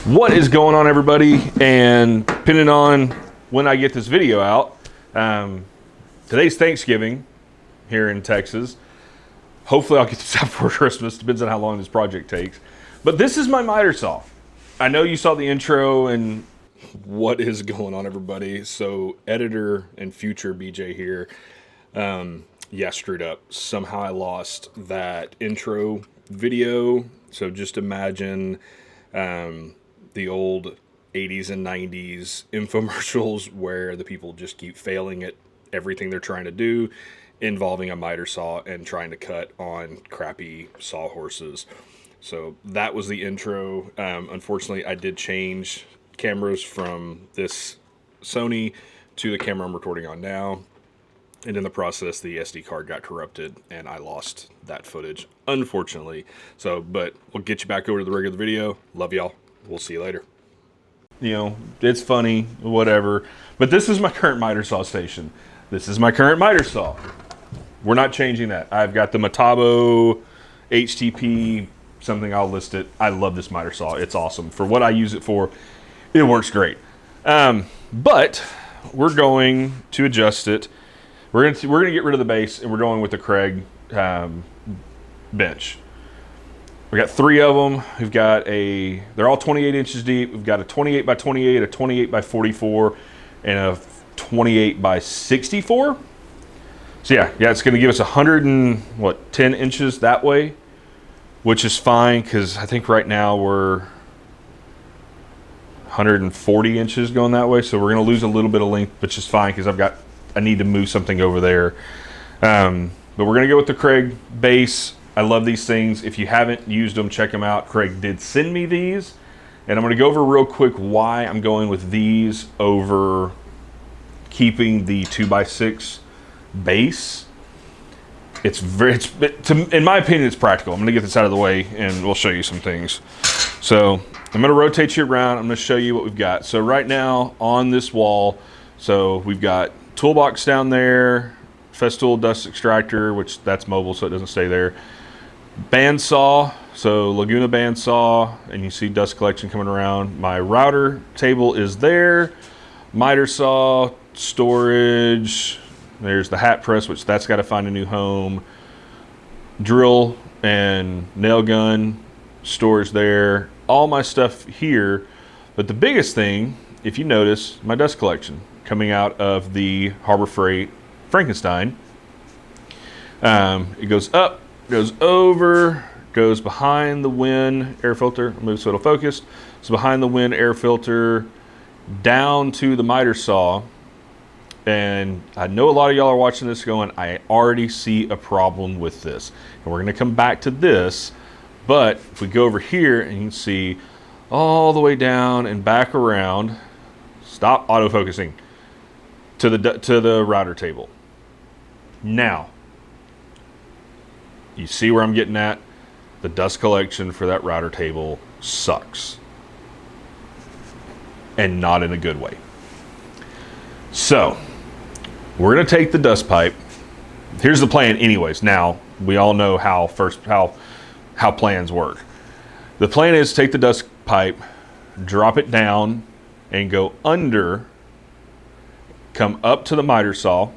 What is going on, everybody? And depending on when I get this video out, today's Thanksgiving here in Texas. Hopefully I'll get this out before Christmas. Depends on how long this project takes. But this is my miter saw. I know you saw the intro and what is going on, everybody. So editor and future BJ here. Yeah, screwed up. Somehow I lost that intro video. So just imagine the old 80s and 90s infomercials where the people just keep failing at everything they're trying to do involving a miter saw and trying to cut on crappy sawhorses. So that was the intro. Unfortunately, I did change cameras from this Sony to the camera I'm recording on now. And in the process, the SD card got corrupted and I lost that footage, unfortunately. So, but we'll get you back over to the regular video. Love y'all. We'll see you later. You know, it's funny, whatever. But this is my current miter saw station. This is my current miter saw. We're not changing that. I've got the Metabo HTP something. I'll list it. I love this miter saw. It's awesome. For what I use it for, it works great. But we're going to adjust it. We're gonna get rid of the base, and we're going with the Craig bench. We got 3 of them. We've got they're all 28 inches deep. We've got a 28 by 28, a 28 by 44, and a 28 by 64. So yeah, it's gonna give us 10 inches that way, which is fine because I think right now we're 140 inches going that way. So we're gonna lose a little bit of length, which is fine because I need to move something over there. But we're gonna go with the Craig base. I love these things. If you haven't used them, check them out. Craig did send me these, and I'm gonna go over real quick why I'm going with these over keeping the 2x6 base. In my opinion, it's practical. I'm gonna get this out of the way and we'll show you some things. So I'm gonna rotate you around. I'm gonna show you what we've got. So right now on this wall, so we've got toolbox down there, Festool dust extractor, which that's mobile, so it doesn't stay there. Bandsaw, so Laguna bandsaw, and you see dust collection coming around. My router table is there. Miter saw, storage. There's the hat press, which that's got to find a new home. Drill and nail gun, storage there. All my stuff here. But the biggest thing, if you notice, my dust collection coming out of the Harbor Freight Frankenstein. It goes up, goes over, goes behind the wind air filter. I'll move so it'll focus. So behind the wind air filter, down to the miter saw. And I know a lot of y'all are watching this going, I already see a problem with this. And we're gonna come back to this. But if we go over here and you can see all the way down and back around, stop autofocusing, to the router table. Now, you see where I'm getting at? The dust collection for that router table sucks. And not in a good way. So, we're gonna take the dust pipe. Here's the plan anyways. Now, we all know how plans work. The plan is take the dust pipe, drop it down, and go under, come up to the miter saw,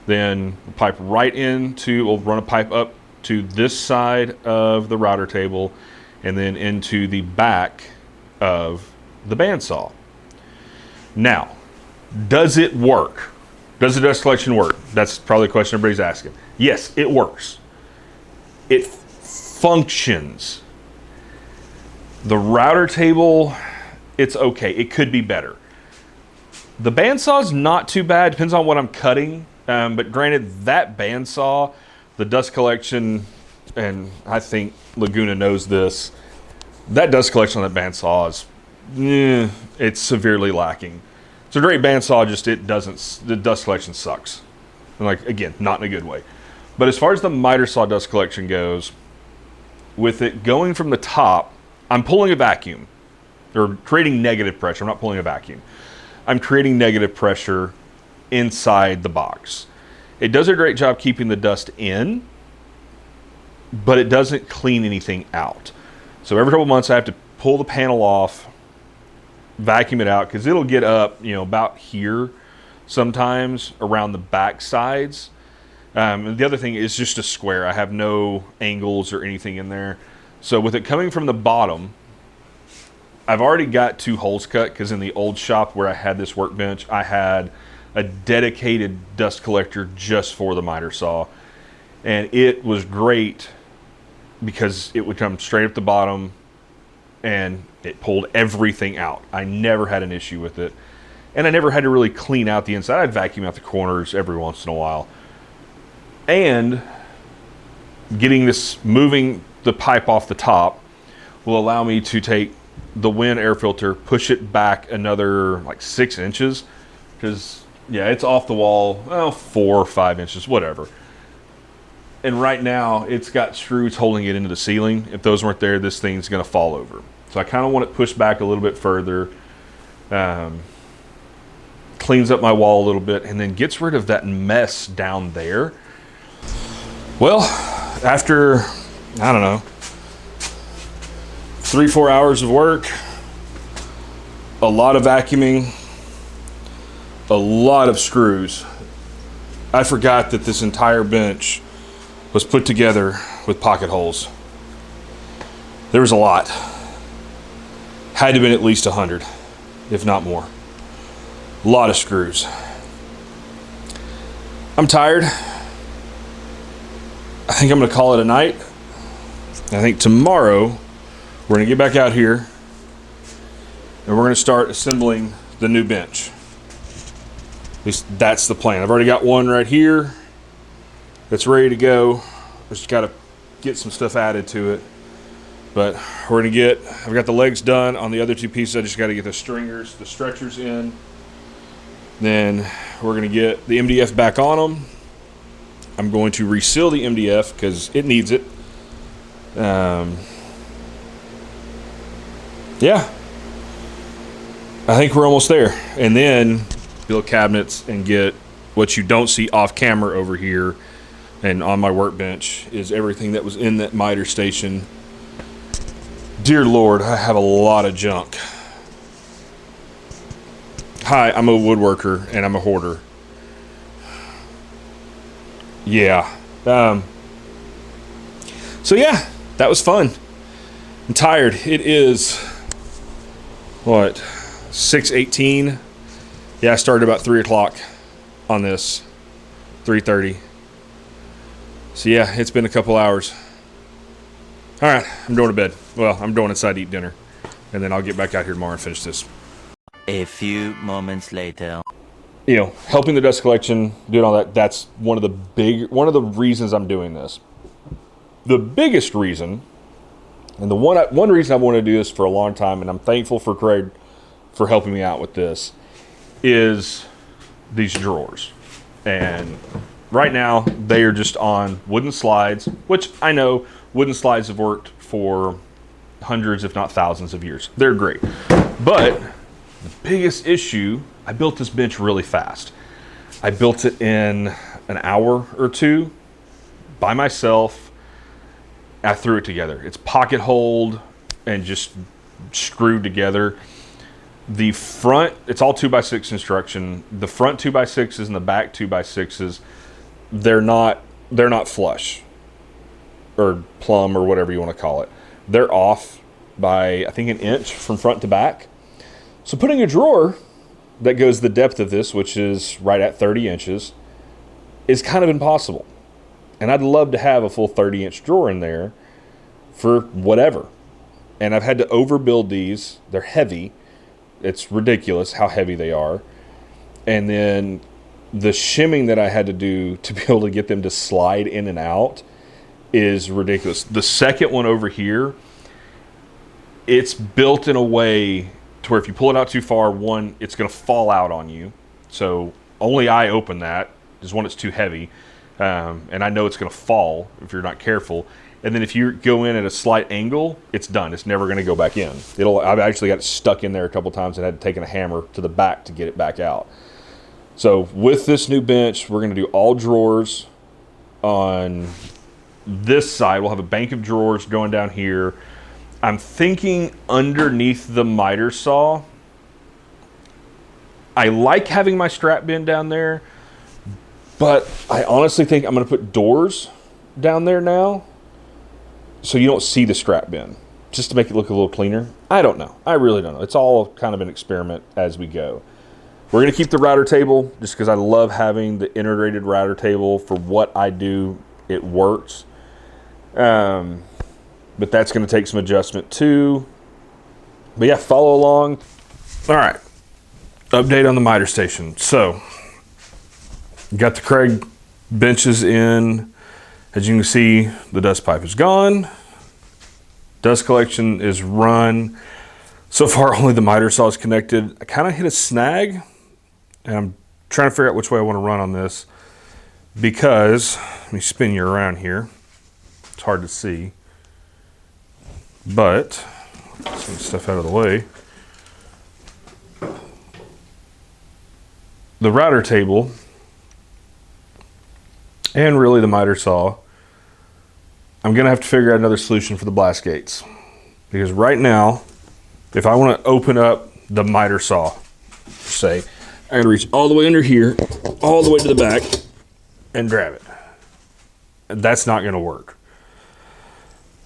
then pipe right into, we'll run a pipe up to this side of the router table and then into the back of the bandsaw. Now, does it work? Does the dust collection work? That's probably the question everybody's asking. Yes, it works. It functions. The router table, it's okay. It could be better. The bandsaw is not too bad. Depends on what I'm cutting. But granted, that bandsaw, the dust collection, and I think Laguna knows this, that dust collection on that bandsaw is, it's severely lacking. It's a great bandsaw, just the dust collection sucks. And like, again, not in a good way. But as far as the miter saw dust collection goes, with it going from the top, I'm pulling a vacuum, or creating negative pressure. I'm not pulling a vacuum. I'm creating negative pressure inside the box. It does a great job keeping the dust in, but it doesn't clean anything out. So every couple months I have to pull the panel off, vacuum it out, because it'll get up, you know, about here sometimes around the back sides. And the other thing is just a square. I have no angles or anything in there. So with it coming from the bottom, I've already got 2 holes cut, because in the old shop where I had this workbench, I had a dedicated dust collector just for the miter saw. And it was great because it would come straight up the bottom and it pulled everything out. I never had an issue with it. And I never had to really clean out the inside. I'd vacuum out the corners every once in a while. And getting this, moving the pipe off the top will allow me to take the wind air filter, push it back another like 6 inches, because yeah, it's off the wall, well, 4 or 5 inches, whatever. And right now it's got screws holding it into the ceiling. If those weren't there, this thing's gonna fall over. So I kind of want it pushed back a little bit further, cleans up my wall a little bit, and then gets rid of that mess down there. Well, after, I don't know, 3-4 hours of work, a lot of vacuuming, a lot of screws, I forgot that this entire bench was put together with pocket holes. There was a lot. Had to have been at least 100, if not more. A lot of screws. I'm tired. I think I'm gonna call it a night. I think tomorrow we're gonna get back out here and we're gonna start assembling the new bench. At least that's the plan. I've already got one right here that's ready to go. Just gotta get some stuff added to it. But we're gonna get, I've got the legs done on the other 2 pieces. I just gotta get the stringers, the stretchers in. Then we're gonna get the MDF back on them. I'm going to reseal the MDF because it needs it. Yeah, I think we're almost there. And then build cabinets and get what you don't see off camera over here and on my workbench is everything that was in that miter station. Dear Lord, I have a lot of junk. Hi, I'm a woodworker and I'm a hoarder. Yeah. So yeah, that was fun. I'm tired. It is, what, 6:18? Yeah, I started about 3 o'clock on this, 3:30. So yeah, it's been a couple hours. All right, I'm going to bed. Well, I'm going inside to eat dinner, and then I'll get back out here tomorrow and finish this. A few moments later. You know, helping the dust collection, doing all that, that's one of the reasons I'm doing this. The biggest reason, and the one reason I've wanted to do this for a long time, and I'm thankful for Craig for helping me out with this, is these drawers. And right now, they are just on wooden slides, which I know wooden slides have worked for hundreds, if not thousands of years. They're great. But the biggest issue, I built this bench really fast. I built it in an hour or 2 by myself. I threw it together. It's pocket holed and just screwed together. The front, it's all 2x6 construction. The front 2x6s and the back 2x6s, they're not flush or plumb or whatever you want to call it. They're off by, I think, 1 inch from front to back. So putting a drawer that goes the depth of this, which is right at 30 inches, is kind of impossible. And I'd love to have a full 30-inch drawer in there for whatever. And I've had to overbuild these. They're heavy. It's ridiculous how heavy they are. And then the shimming that I had to do to be able to get them to slide in and out is ridiculous. The second one over here, it's built in a way to where if you pull it out too far, one, it's going to fall out on you. So only I open that. Is one, it's too heavy. And I know it's going to fall if you're not careful. And then if you go in at a slight angle, it's done. It's never going to go back in. I've actually got it stuck in there a couple times and had to take a hammer to the back to get it back out. So with this new bench, we're going to do all drawers on this side. We'll have a bank of drawers going down here. I'm thinking underneath the miter saw. I like having my strap bin down there, but I honestly think I'm going to put doors down there now so you don't see the strap bin, just to make it look a little cleaner. I don't know. I really don't know. It's all kind of an experiment as we go. We're going to keep the router table just because I love having the integrated router table for what I do. It works. But that's going to take some adjustment too. But yeah, follow along. All right. Update on the miter station. So, got the Craig benches in. As you can see, the dust pipe is gone. Dust collection is run. So far, only the miter saw is connected. I kind of hit a snag, and I'm trying to figure out which way I want to run on this because, let me spin you around here. It's hard to see, but some stuff out of the way. The router table and really the miter saw, I'm going to have to figure out another solution for the blast gates. Because right now, if I want to open up the miter saw, say, I got to reach all the way under here, all the way to the back, and grab it. That's not going to work.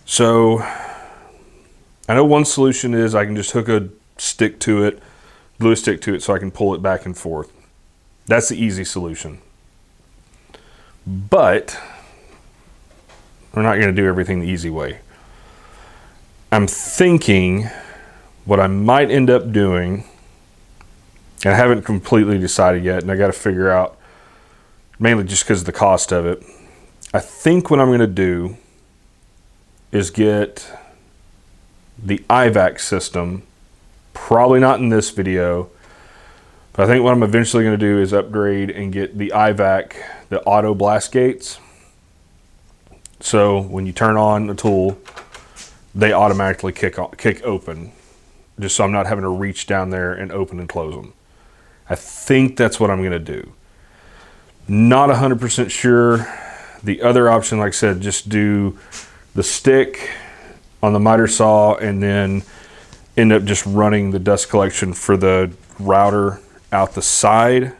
So, I know one solution is I can just hook a stick to it, glue a stick to it so I can pull it back and forth. That's the easy solution. But we're not going to do everything the easy way. I'm thinking what I might end up doing, and I haven't completely decided yet, and I got to figure out, mainly just because of the cost of it. I think what I'm going to do is get the IVAC system, probably not in this video, but I think what I'm eventually going to do is upgrade and get the IVAC, the auto blast gates. So when you turn on a tool, they automatically kick open, just so I'm not having to reach down there and open and close them. I think that's what I'm going to do. Not 100% sure. The other option, like I said, just do the stick on the miter saw and then end up just running the dust collection for the router out the side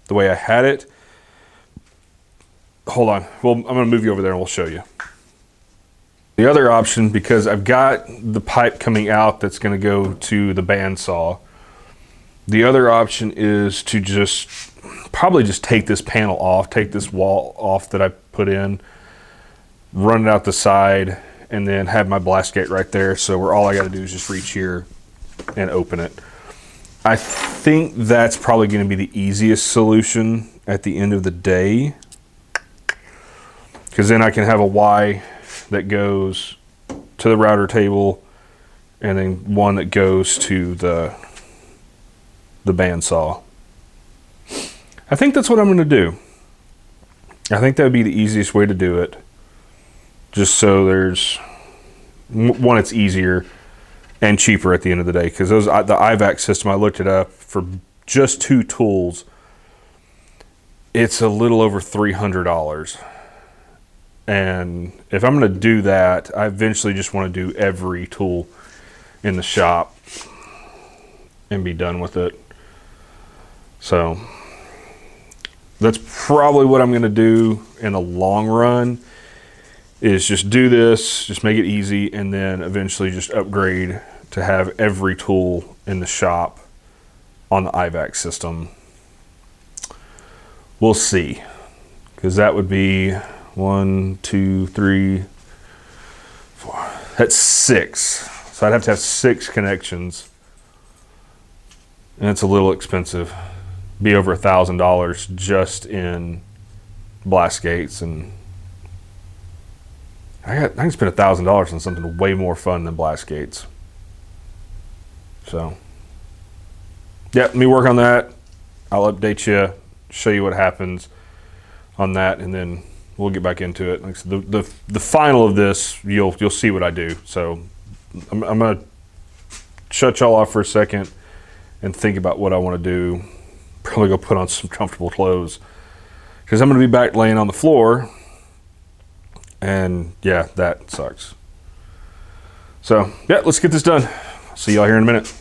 the way I had it. Hold on. Well, I'm going to move you over there and we'll show you. The other option, because I've got the pipe coming out that's going to go to the bandsaw, the other option is to just probably just take this panel off, take this wall off that I put in, run it out the side, and then have my blast gate right there. So where all I got to do is just reach here and open it. I think that's probably going to be the easiest solution at the end of the day, because then I can have a Y that goes to the router table and then one that goes to the bandsaw. I think that's what I'm going to do. I think that would be the easiest way to do it, just so there's one, it's easier and cheaper at the end of the day, because those, the IVAC system, I looked it up, for just 2 tools, it's a little over $300. And if I'm going to do that, I eventually just want to do every tool in the shop and be done with it. So that's probably what I'm going to do in the long run, is just do this, just make it easy, and then eventually just upgrade to have every tool in the shop on the IVAC system. We'll see, because that would be 1, 2, 3, 4. That's 6. So I'd have to have 6 connections, and it's a little expensive. Be over $1,000 just in blast gates, and I can spend $1,000 on something way more fun than blast gates. So, yeah, let me work on that. I'll update you, show you what happens on that, and then we'll get back into it. Like I said, the final of this, you'll see what I do. So, I'm gonna shut y'all off for a second and think about what I want to do. Probably go put on some comfortable clothes, because I'm gonna be back laying on the floor, and yeah, that sucks. So yeah, let's get this done. See y'all here in a minute.